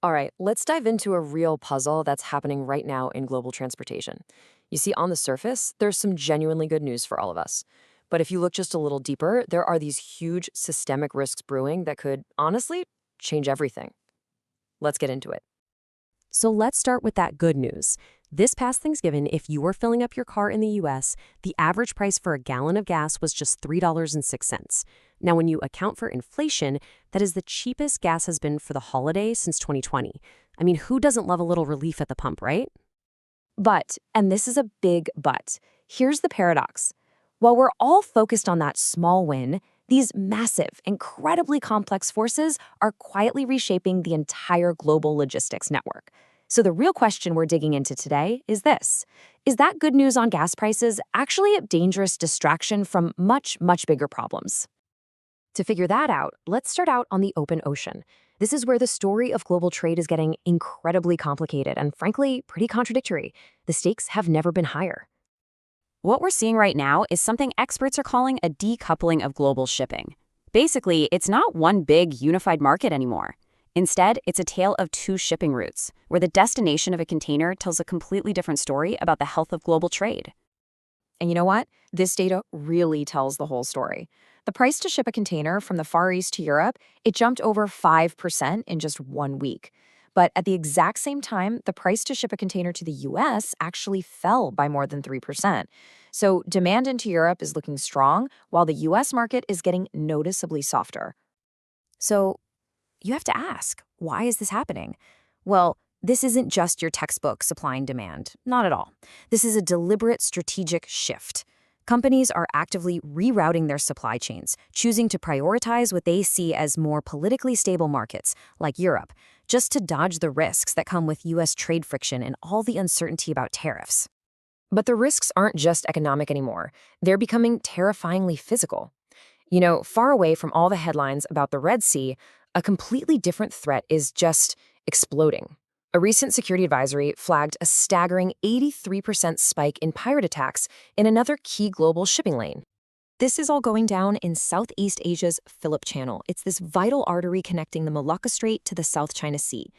All right, let's dive into a real puzzle that's happening right now in global transportation. You see, on the surface, there's some genuinely good news for all of us. But if you look just a little deeper, there are these huge systemic risks brewing that could, honestly, change everything. Let's get into it. So let's start with that good news. This past Thanksgiving, if you were filling up your car in the US, the average price for a gallon of gas was just $3.06. Now, when you account for inflation, that is the cheapest gas has been for the holiday since 2020. I mean, who doesn't love a little relief at the pump, right? But, and this is a big but, here's the paradox. While we're all focused on that small win, these massive, incredibly complex forces are quietly reshaping the entire global logistics network. So the real question we're digging into today is this. Is that good news on gas prices actually a dangerous distraction from much, much bigger problems? To figure that out, let's start out on the open ocean. This is where the story of global trade is getting incredibly complicated and, frankly, pretty contradictory. The stakes have never been higher. What we're seeing right now is something experts are calling a decoupling of global shipping. Basically, it's not one big unified market anymore. Instead, it's a tale of two shipping routes, where the destination of a container tells a completely different story about the health of global trade. And you know what? This data really tells the whole story. The price to ship a container from the Far East to Europe, it jumped over 5% in just 1 week. But at the exact same time, the price to ship a container to the US actually fell by more than 3%. So demand into Europe is looking strong, while the US market is getting noticeably softer. So, you have to ask, why is this happening? Well, this isn't just your textbook supply and demand. Not at all. This is a deliberate strategic shift. Companies are actively rerouting their supply chains, choosing to prioritize what they see as more politically stable markets, like Europe, just to dodge the risks that come with U.S. trade friction and all the uncertainty about tariffs. But the risks aren't just economic anymore. They're becoming terrifyingly physical. You know, far away from all the headlines about the Red Sea, a completely different threat is just exploding. A recent security advisory flagged a staggering 83% spike in pirate attacks in another key global shipping lane. This is all going down in Southeast Asia's Phillip Channel. It's this vital artery connecting the Malacca Strait to the South China Sea.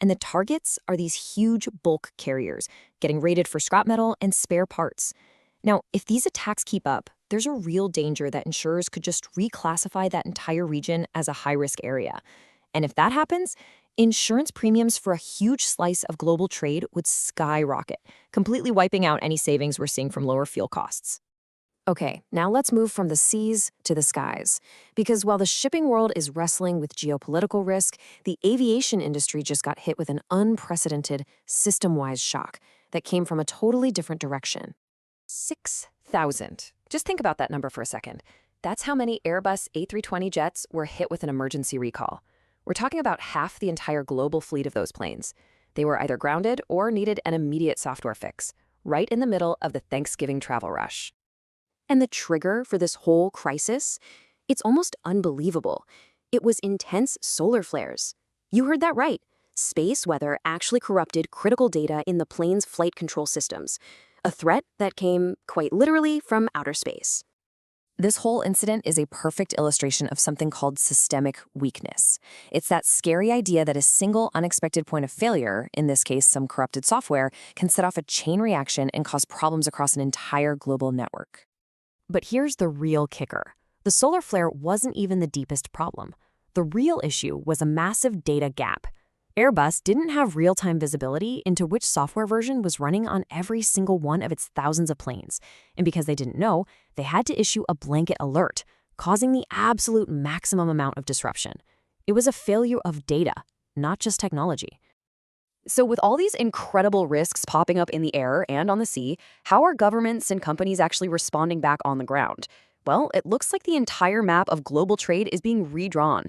And the targets are these huge bulk carriers, getting raided for scrap metal and spare parts. Now, if these attacks keep up, there's a real danger that insurers could just reclassify that entire region as a high-risk area. And if that happens, insurance premiums for a huge slice of global trade would skyrocket, completely wiping out any savings we're seeing from lower fuel costs. Okay, now let's move from the seas to the skies. Because while the shipping world is wrestling with geopolitical risk, the aviation industry just got hit with an unprecedented, system-wide shock that came from a totally different direction. 6,000. Just think about that number for a second. That's how many Airbus A320 jets were hit with an emergency recall. We're talking about half the entire global fleet of those planes. They were either grounded or needed an immediate software fix, right in the middle of the Thanksgiving travel rush. And the trigger for this whole crisis? It's almost unbelievable. It was intense solar flares. You heard that right. Space weather actually corrupted critical data in the plane's flight control systems, a threat that came, quite literally, from outer space. This whole incident is a perfect illustration of something called systemic weakness. It's that scary idea that a single unexpected point of failure, in this case some corrupted software, can set off a chain reaction and cause problems across an entire global network. But here's the real kicker. The solar flare wasn't even the deepest problem. The real issue was a massive data gap. Airbus didn't have real-time visibility into which software version was running on every single one of its thousands of planes. And because they didn't know, they had to issue a blanket alert, causing the absolute maximum amount of disruption. It was a failure of data, not just technology. So with all these incredible risks popping up in the air and on the sea, how are governments and companies actually responding back on the ground? Well, it looks like the entire map of global trade is being redrawn.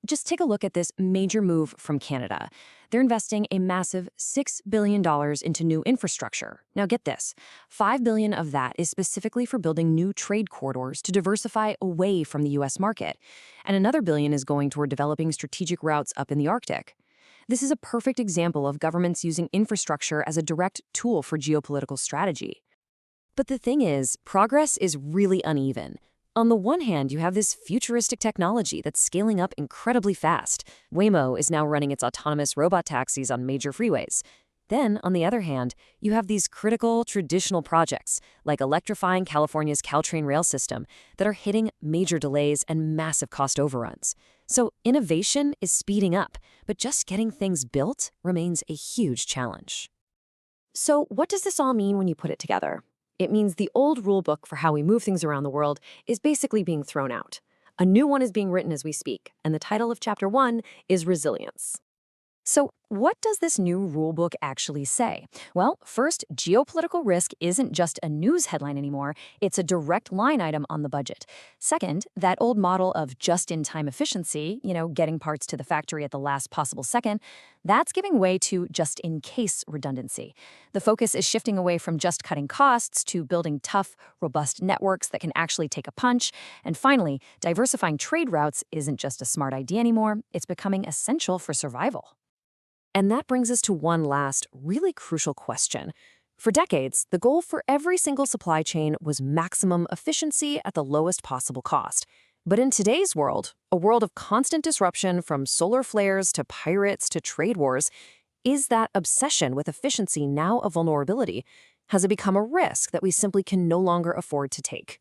Just take a look at this major move from Canada. They're investing a massive $6 billion into new infrastructure. Now get this, $5 billion of that is specifically for building new trade corridors to diversify away from the US market. And another $1 billion is going toward developing strategic routes up in the Arctic. This is a perfect example of governments using infrastructure as a direct tool for geopolitical strategy. But the thing is, progress is really uneven. On the one hand, you have this futuristic technology that's scaling up incredibly fast. Waymo is now running its autonomous robot taxis on major freeways. Then, on the other hand, you have these critical, traditional projects, like electrifying California's Caltrain rail system, that are hitting major delays and massive cost overruns. So innovation is speeding up, but just getting things built remains a huge challenge. So, what does this all mean when you put it together? It means the old rule book for how we move things around the world is basically being thrown out. A new one is being written as we speak, and the title of Chapter 1 is Resilience. So, what does this new rulebook actually say? Well, first, geopolitical risk isn't just a news headline anymore, it's a direct line item on the budget. Second, that old model of just-in-time efficiency, getting parts to the factory at the last possible second, that's giving way to just-in-case redundancy. The focus is shifting away from just cutting costs to building tough, robust networks that can actually take a punch. And finally, diversifying trade routes isn't just a smart idea anymore, it's becoming essential for survival. And that brings us to one last, really crucial question. For decades, the goal for every single supply chain was maximum efficiency at the lowest possible cost. But in today's world, a world of constant disruption from solar flares to pirates to trade wars, is that obsession with efficiency now a vulnerability? Has it become a risk that we simply can no longer afford to take?